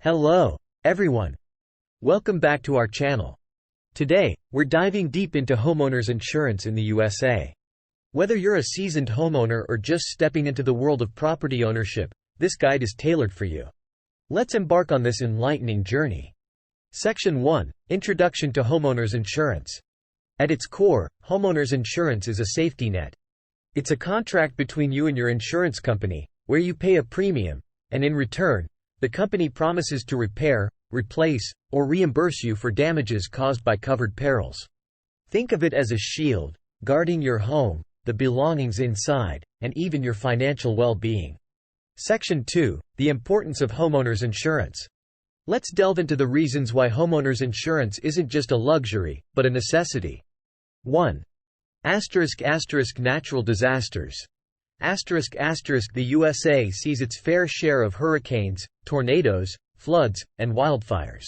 Hello, everyone. Welcome back to our channel. Today, we're diving deep into homeowners insurance in the USA. Whether you're a seasoned homeowner or just stepping into the world of property ownership, this guide is tailored for you. Let's embark on this enlightening journey. Section 1: Introduction to Homeowners Insurance. At its core, homeowners insurance is a safety net. It's a contract between you and your insurance company, where you pay a premium, and in return, the company promises to repair, replace, or reimburse you for damages caused by covered perils. Think of it as a shield, guarding your home, the belongings inside, and even your financial well-being. Section 2: The Importance of Homeowners Insurance. Let's delve into the reasons why homeowners insurance isn't just a luxury, but a necessity. 1. Natural disasters. The USA sees its fair share of hurricanes, tornadoes, floods, and wildfires.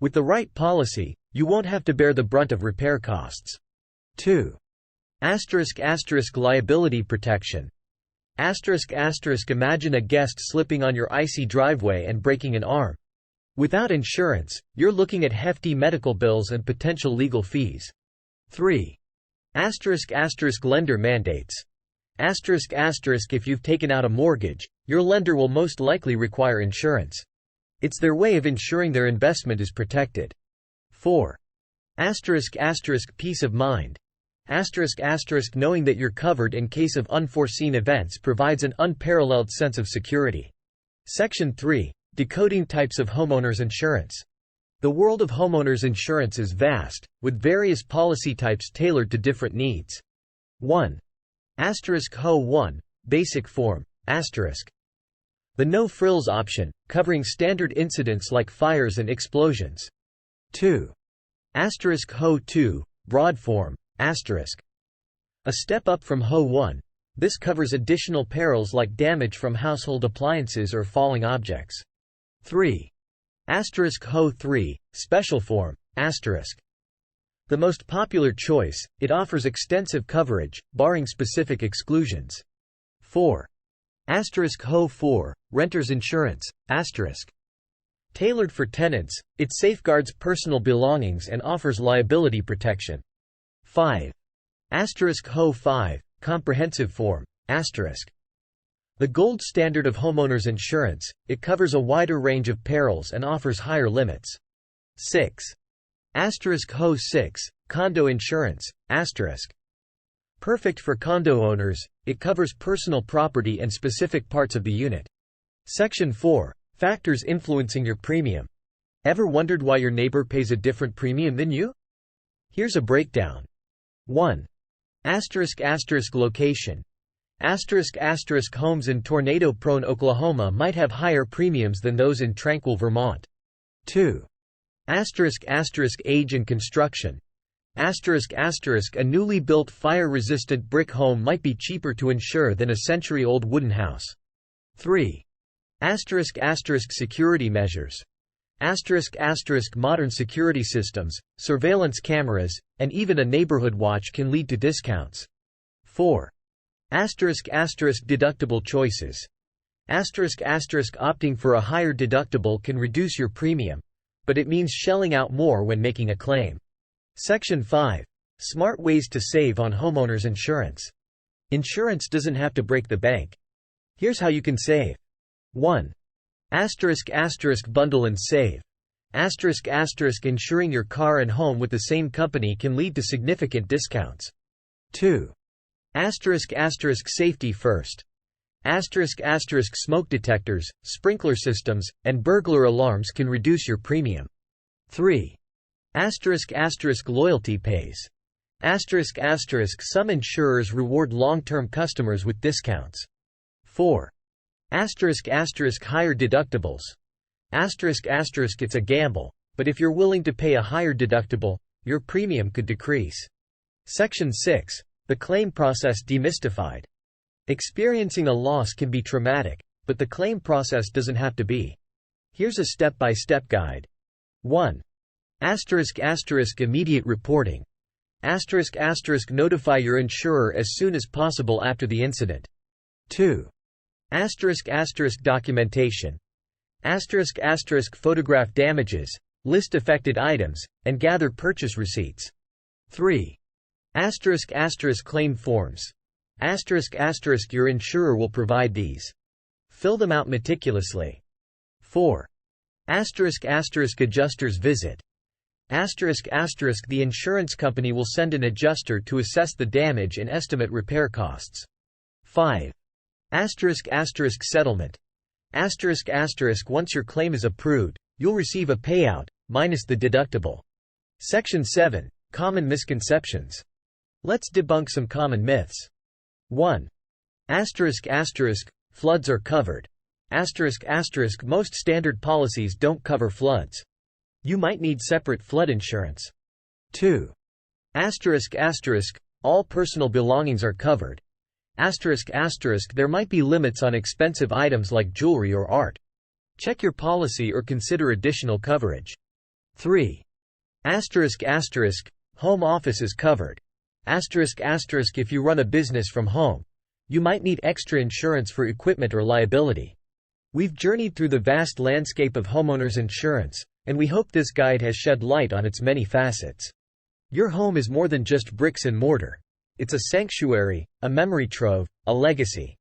With the right policy, you won't have to bear the brunt of repair costs. 2. Liability protection. Imagine a guest slipping on your icy driveway and breaking an arm. Without insurance, you're looking at hefty medical bills and potential legal fees. 3. Lender mandates. If you've taken out a mortgage, your lender will most likely require insurance. It's their way of ensuring their investment is protected. 4. Peace of mind. Knowing that you're covered in case of unforeseen events provides an unparalleled sense of security. Section 3: Decoding types of homeowners insurance. The world of homeowners insurance is vast, with various policy types tailored to different needs. 1. Ho1, Basic Form, the no-frills option, covering standard incidents like fires and explosions. 2. Ho2, Broad Form, a step up from Ho1. This covers additional perils like damage from household appliances or falling objects. 3. Ho3, Special Form, the most popular choice, it offers extensive coverage, barring specific exclusions. 4. Ho4, Renters Insurance, tailored for tenants, it safeguards personal belongings and offers liability protection. 5. Ho5, Comprehensive Form, the gold standard of homeowners insurance, it covers a wider range of perils and offers higher limits. 6. Ho6, Condo Insurance, perfect for condo owners, it covers personal property and specific parts of the unit. Section 4: Factors influencing your premium. Ever wondered why your neighbor pays a different premium than you? Here's a breakdown. 1. Location. Homes in tornado-prone Oklahoma might have higher premiums than those in tranquil Vermont. 2. Age and construction. A newly built fire-resistant brick home might be cheaper to insure than a century-old wooden house. 3. Security measures. Modern security systems, surveillance cameras, and even a neighborhood watch can lead to discounts. 4. Deductible choices. Opting for a higher deductible can reduce your premium, but it means shelling out more when making a claim. Section 5: Smart ways to save on homeowners insurance. Insurance doesn't have to break the bank. Here's how you can save. 1. Bundle and save. Insuring your car and home with the same company can lead to significant discounts. 2. Safety first. Smoke detectors, sprinkler systems, and burglar alarms can reduce your premium. 3. Loyalty pays. Some insurers reward long-term customers with discounts. 4. Higher deductibles. It's a gamble, but if you're willing to pay a higher deductible, your premium could decrease. Section 6: The claim process demystified. Experiencing a loss can be traumatic, but the claim process doesn't have to be. Here's a step-by-step guide. 1. Immediate reporting. Notify your insurer as soon as possible after the incident. 2. Documentation. Photograph damages, list affected items, and gather purchase receipts. 3. Claim forms. Your insurer will provide these. Fill them out meticulously. 4. Adjuster's visit. The insurance company will send an adjuster to assess the damage and estimate repair costs. 5. Settlement. Once your claim is approved, you'll receive a payout, minus the deductible. Section 7. Common misconceptions. Let's debunk some common myths. 1. Floods are covered. Most standard policies don't cover floods. You might need separate flood insurance. 2. All personal belongings are covered. There might be limits on expensive items like jewelry or art. Check your policy or consider additional coverage. 3. Home office is covered. If you run a business from home, you might need extra insurance for equipment or liability. We've journeyed through the vast landscape of homeowners insurance, and we hope this guide has shed light on its many facets. Your home is more than just bricks and mortar. It's a sanctuary, a memory trove, a legacy.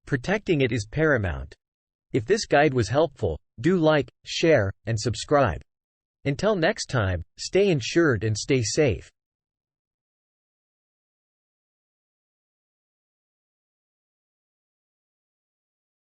Protecting it is paramount. If this guide was helpful, do like, share, and subscribe. Until next time, stay insured and stay safe.